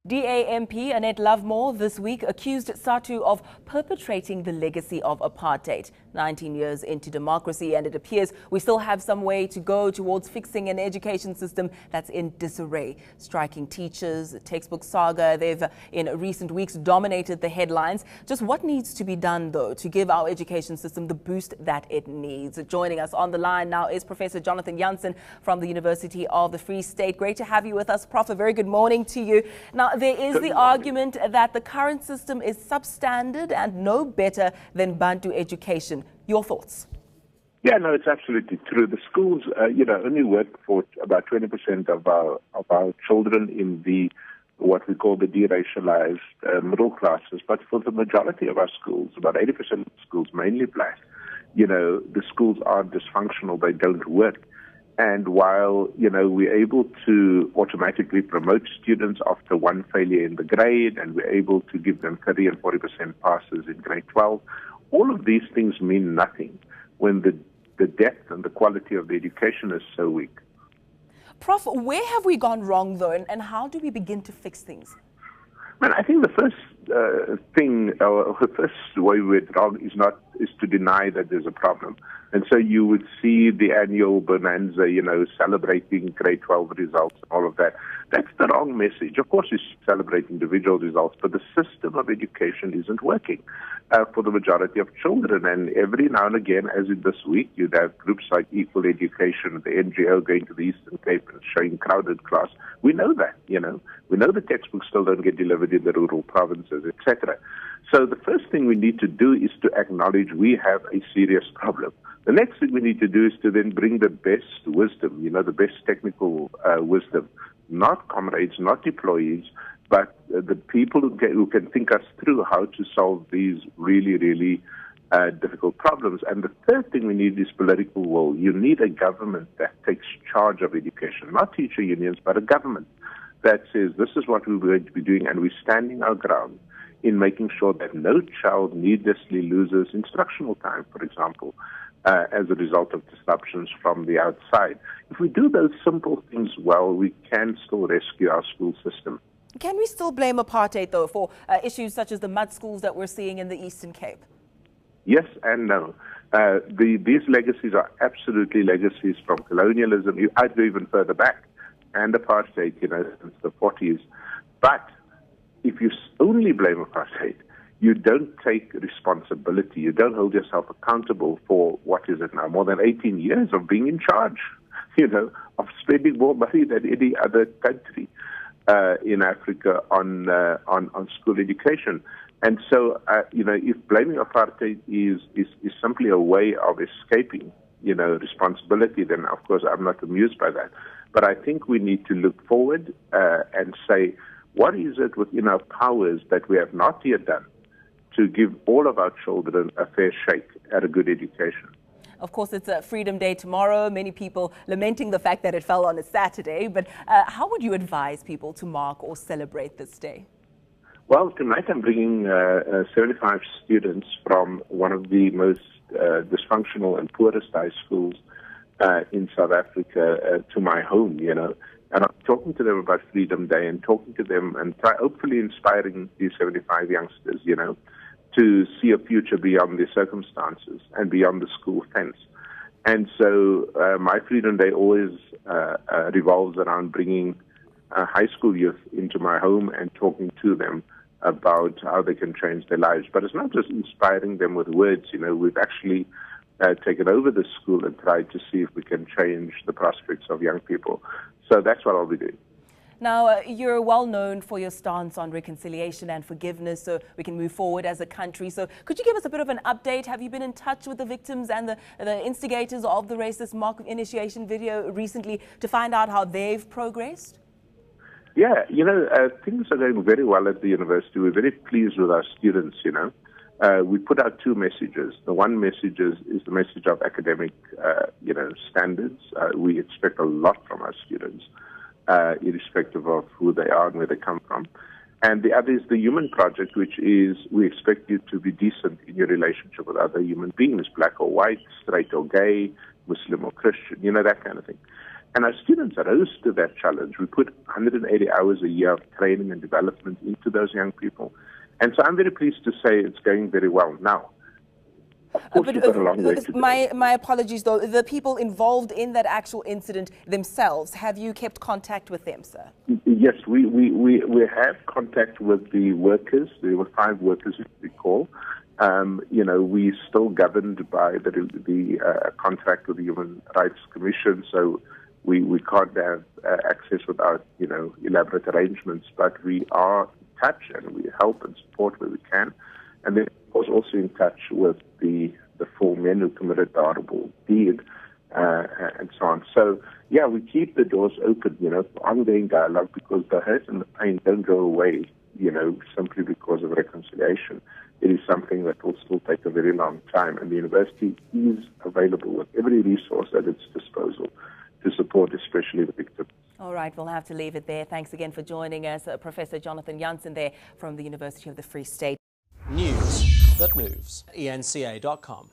DA MP Annette Lovemore this week accused SATU of perpetrating the legacy of apartheid. 19 years into democracy, and it appears we still have some way to go towards fixing an education system that's in disarray. Striking teachers, a textbook saga, they've in recent weeks dominated the headlines. Just what needs to be done, though, to give our education system the boost that it needs? Joining us on the line now is Professor Jonathan Jansen from the University of the Free State. Great to have you with us, Prof. A very good morning to you. Now, there is the argument that the current system is substandard and no better than Bantu education. Your thoughts? Yeah, no, it's absolutely true. The schools, only work for about 20% of our children in the what we call the deracialized middle classes. But for the majority of our schools, about 80% of schools, mainly black, the schools are dysfunctional. They don't work. And while, we're able to automatically promote students after one failure in the grade, and we're able to give them 30 and 40% passes in grade 12, all of these things mean nothing when the depth and the quality of the education is so weak. Prof, where have we gone wrong, though, and how do we begin to fix things? Man, I think the first thing, or the first way we went wrong is to deny that there's a problem. And so you would see the annual bonanza, celebrating grade 12 results and all of that. That's the wrong message. Of course, you celebrate individual results, but the system of education isn't working for the majority of children. And every now and again, as in this week, you'd have groups like Equal Education, the NGO going to the Eastern Cape and showing crowded class. We know that, We know the textbooks still don't get delivered in the rural provinces, etc. So the first thing we need to do is to acknowledge we have a serious problem. The next thing we need to do is to then bring the best wisdom, the best technical wisdom, not comrades, not deployees, but the people who can think us through how to solve these really, really difficult problems. And the third thing we need is political will. You need a government that takes charge of education, not teacher unions, but a government that says this is what we're going to be doing, and we're standing our ground in making sure that no child needlessly loses instructional time, for example, as a result of disruptions from the outside. If we do those simple things well, we can still rescue our school system. Can we still blame apartheid, though, for issues such as the mud schools that we're seeing in the Eastern Cape? Yes and no. These legacies are absolutely legacies from colonialism. I'd go even further back, and apartheid, since the 40s. But if you only blame apartheid, you don't take responsibility. You don't hold yourself accountable for what is it now, more than 18 years of being in charge, of spending more money than any other country in Africa on school education. And so, if blaming apartheid is simply a way of escaping, responsibility, then of course I'm not amused by that. But I think we need to look forward and say, what is it within our powers that we have not yet done to give all of our children a fair shake at a good education? Of course, it's a Freedom Day tomorrow. Many people lamenting the fact that it fell on a Saturday. But how would you advise people to mark or celebrate this day? Well, tonight I'm bringing 75 students from one of the most dysfunctional and poorest high schools in South Africa to my home, And I'm talking to them about Freedom Day and talking to them and hopefully inspiring these 75 youngsters, to see a future beyond their circumstances and beyond the school fence. And so my Freedom Day always revolves around bringing high school youth into my home and talking to them about how they can change their lives. But it's not just inspiring them with words. We've actually taken over the school and tried to see if we can change the prospects of young people. So that's what I'll be doing. Now, you're well known for your stance on reconciliation and forgiveness, so we can move forward as a country. So could you give us a bit of an update? Have you been in touch with the victims and the instigators of the racist mock initiation video recently to find out how they've progressed? Yeah, things are going very well at the university. We're very pleased with our students, We put out two messages. The one message is the message of academic, standards. We expect a lot from our students, irrespective of who they are and where they come from. And the other is the human project, which is we expect you to be decent in your relationship with other human beings, black or white, straight or gay, Muslim or Christian, that kind of thing. And our students rose to that challenge. We put 180 hours a year of training and development into those young people. And so I'm very pleased to say it's going very well now. Of course, we've got a long way to go. My apologies, though. The people involved in that actual incident themselves, have you kept contact with them, sir? Yes, we have contact with the workers. There were 5 workers, if you recall. We're still governed by the contract with the Human Rights Commission, so we can't have access without, elaborate arrangements. But we are in touch and we help and support where we can. And then, of course, also in touch with the 4 men who committed the horrible deed and so on. So, yeah, we keep the doors open, for ongoing dialogue, because the hurt and the pain don't go away, simply because of reconciliation. It is something that will still take a very long time, and the university is available with every resource at its disposal to support especially the victims. All right, we'll have to leave it there. Thanks again for joining us, Professor Jonathan Jansen there from the University of the Free State. News that moves. eNCA.com.